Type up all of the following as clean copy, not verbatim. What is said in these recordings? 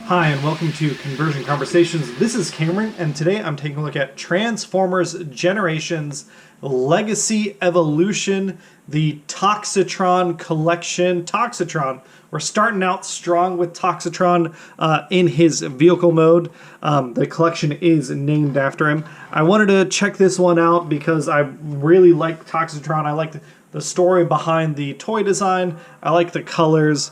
Hi, and welcome to Conversion Conversations. This is Cameron, and today I'm taking a look at Transformers Generations Legacy Evolution, the Toxitron collection. Toxitron. We're starting out strong with Toxitron in his vehicle mode. The collection is named after him. I wanted to check this one out because I really like Toxitron. I like the story behind the toy design. I like the colors.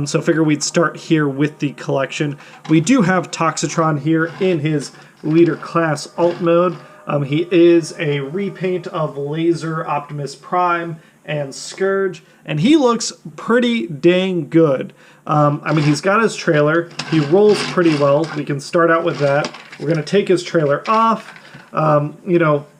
So I figured we'd start here with the collection. We do have Toxitron here in his leader class alt mode. He is a repaint of Legacy Optimus Prime and Scourge, and he looks pretty dang good. I mean, he's got his trailer. He rolls pretty well. We can start out with that. We're going to take his trailer off.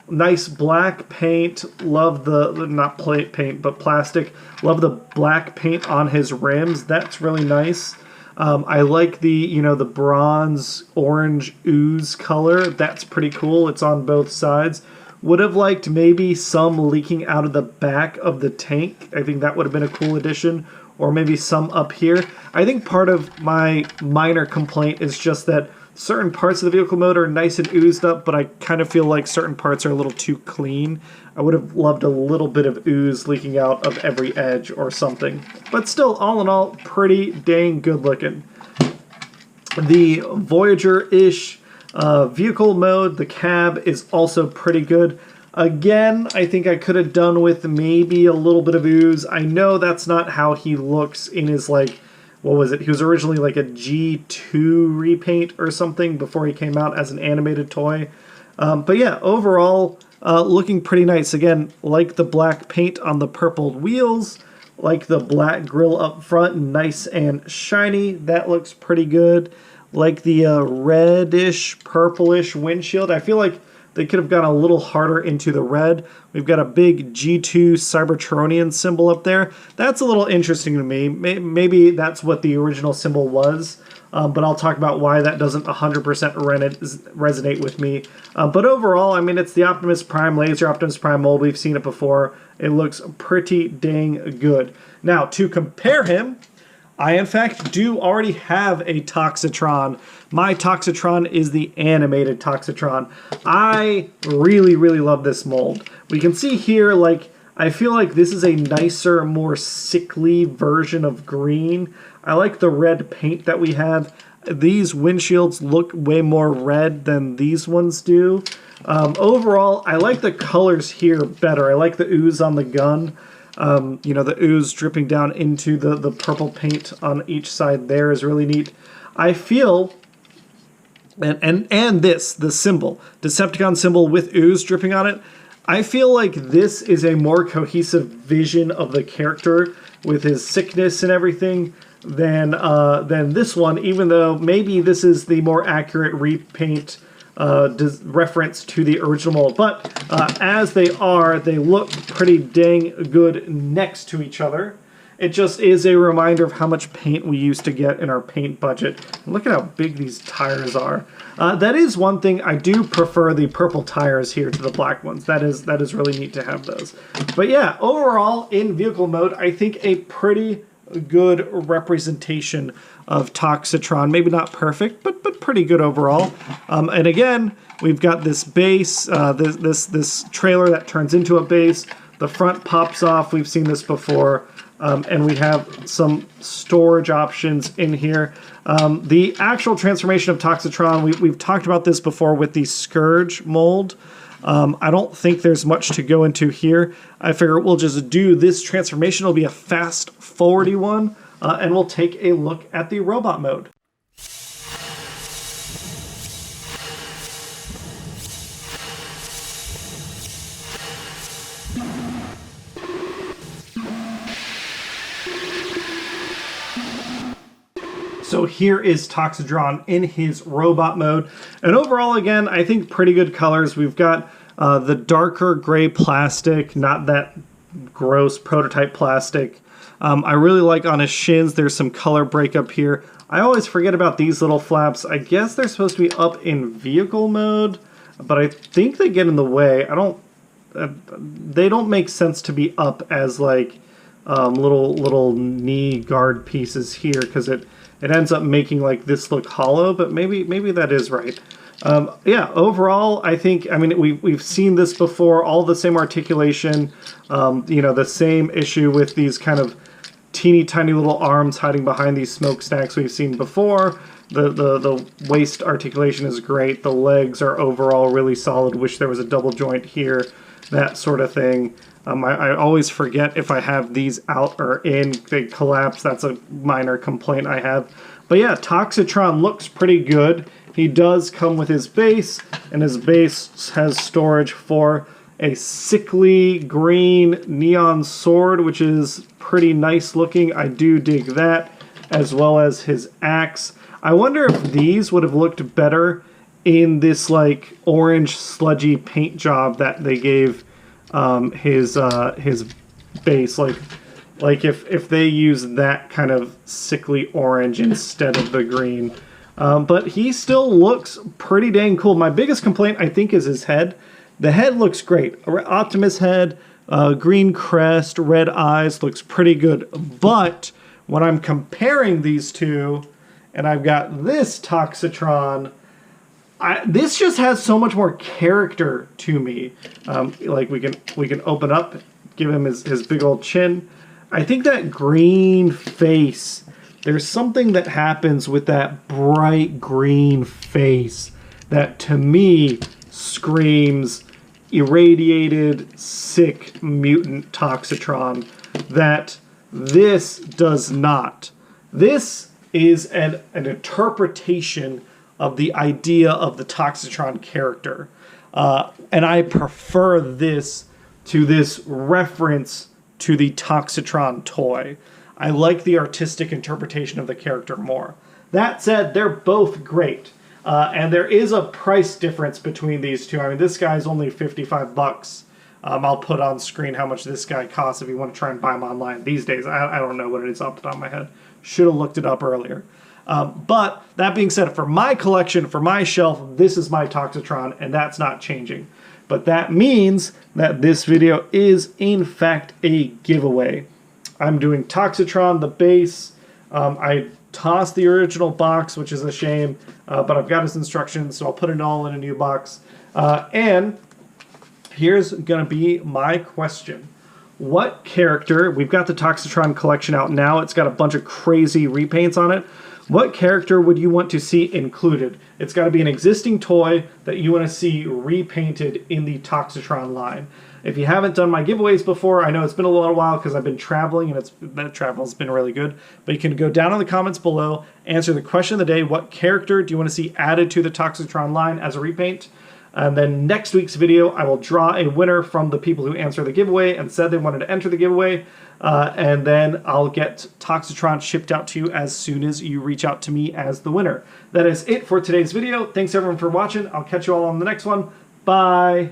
Nice black paint. Love the, not plate paint, but plastic. Love the black paint on his rims. That's really nice. I like the, the bronze orange ooze color. That's pretty cool. It's on both sides. Would have liked maybe some leaking out of the back of the tank. I think that would have been a cool addition. Or maybe some up here. I think part of my minor complaint is just that certain parts of the vehicle mode are nice and oozed up, but I kind of feel like certain parts are a little too clean. I would have loved a little bit of ooze leaking out of every edge or something. But still, all in all, pretty dang good looking. The Voyager-ish vehicle mode, the cab, is also pretty good. Again, I think I could have done with maybe a little bit of ooze. I know that's not how he looks in his, what was it? He was originally like a G2 repaint or something before he came out as an animated toy. But yeah, overall, looking pretty nice. Again, like the black paint on the purple wheels, like the black grille up front, nice and shiny. That looks pretty good. Like the reddish, purplish windshield. I feel like they could have gone a little harder into the red. We've got a big G2 Cybertronian symbol up there. That's a little interesting to me. Maybe that's what the original symbol was, but I'll talk about why that doesn't 100% resonate with me. But overall, I mean, it's the Optimus Prime, Legacy Optimus Prime mold. We've seen it before. It looks pretty dang good. Now, to compare him, I, in fact, do already have a Toxitron. My Toxitron is the animated Toxitron. I really, really love this mold. We can see here, I feel like this is a nicer, more sickly version of green. I like the red paint that we have. These windshields look way more red than these ones do. Overall, I like the colors here better. I like the ooze on the gun. The ooze dripping down into the purple paint on each side there is really neat. I feel, and the symbol, Decepticon symbol with ooze dripping on it, I feel like this is a more cohesive vision of the character with his sickness and everything than this one, even though maybe this is the more accurate repaint reference to the original, but as they look pretty dang good next to each other. It just is a reminder of how much paint we used to get in our paint budget. And look at how big these tires are. That is one thing. I do prefer the purple tires here to the black ones. That is really neat to have those. But yeah, overall in vehicle mode, I think a pretty good representation of Toxitron. Maybe not perfect, but pretty good overall. And again, we've got this base, this trailer that turns into a base. The front pops off. We've seen this before. And we have some storage options in here. The actual transformation of Toxitron, we've talked about this before with the Scourge mold. I don't think there's much to go into here. I figure we'll just do this transformation. It'll be a fast-forwardy one, and we'll take a look at the robot mode. So here is Toxitron in his robot mode. And overall, again, I think pretty good colors. We've got the darker gray plastic, not that gross prototype plastic. I really like on his shins, there's some color breakup here. I always forget about these little flaps. I guess they're supposed to be up in vehicle mode, but I think they get in the way. They don't make sense to be up as little knee guard pieces here, because it it ends up making like this look hollow, but maybe that is right. Yeah, overall, I think, I mean, we've seen this before, all the same articulation, you know, the same issue with these kind of teeny tiny little arms hiding behind these smokestacks we've seen before. The waist articulation is great. The legs are overall really solid. Wish there was a double joint here, that sort of thing. I always forget if I have these out or in. They collapse. That's a minor complaint I have. But yeah, Toxitron looks pretty good. He does come with his base, and his base has storage for a sickly green neon sword, which is pretty nice looking. I do dig that, as well as his axe. I wonder if these would have looked better in this like orange sludgy paint job that they gave his base. Like if they use that kind of sickly orange instead of the green. But he still looks pretty dang cool. My biggest complaint, I think, is his head. The head looks great. Optimus head, green crest, red eyes, looks pretty good. But when I'm comparing these two, and I've got this Toxitron, this just has so much more character to me. Like we can open up, give him his big old chin. I think that green face, there's something that happens with that bright green face that to me screams irradiated, sick mutant Toxitron that this does not. This is an interpretation of the idea of the Toxitron character. And I prefer this to this reference to the Toxitron toy. I like the artistic interpretation of the character more. That said, they're both great. And there is a price difference between these two. I mean, this guy's only 55 bucks. I'll put on screen how much this guy costs if you want to try and buy him online these days. I don't know what it is off the top of my head. Should have looked it up earlier. But that being said, for my collection, for my shelf, this is my Toxitron, and that's not changing. But that means that this video is, in fact, a giveaway. I'm doing Toxitron, the base. I tossed the original box, which is a shame, but I've got his instructions, so I'll put it all in a new box. And here's going to be my question. What character, we've got the Toxitron collection out now, it's got a bunch of crazy repaints on it. What character would you want to see included? It's got to be an existing toy that you want to see repainted in the Toxitron line. If you haven't done my giveaways before, I know it's been a little while because I've been traveling and that travel's been really good. But you can go down in the comments below, answer the question of the day, what character do you want to see added to the Toxitron line as a repaint? And then next week's video, I will draw a winner from the people who answered the giveaway and said they wanted to enter the giveaway. And then I'll get Toxitron shipped out to you as soon as you reach out to me as the winner. That is it for today's video. Thanks everyone for watching. I'll catch you all on the next one. Bye.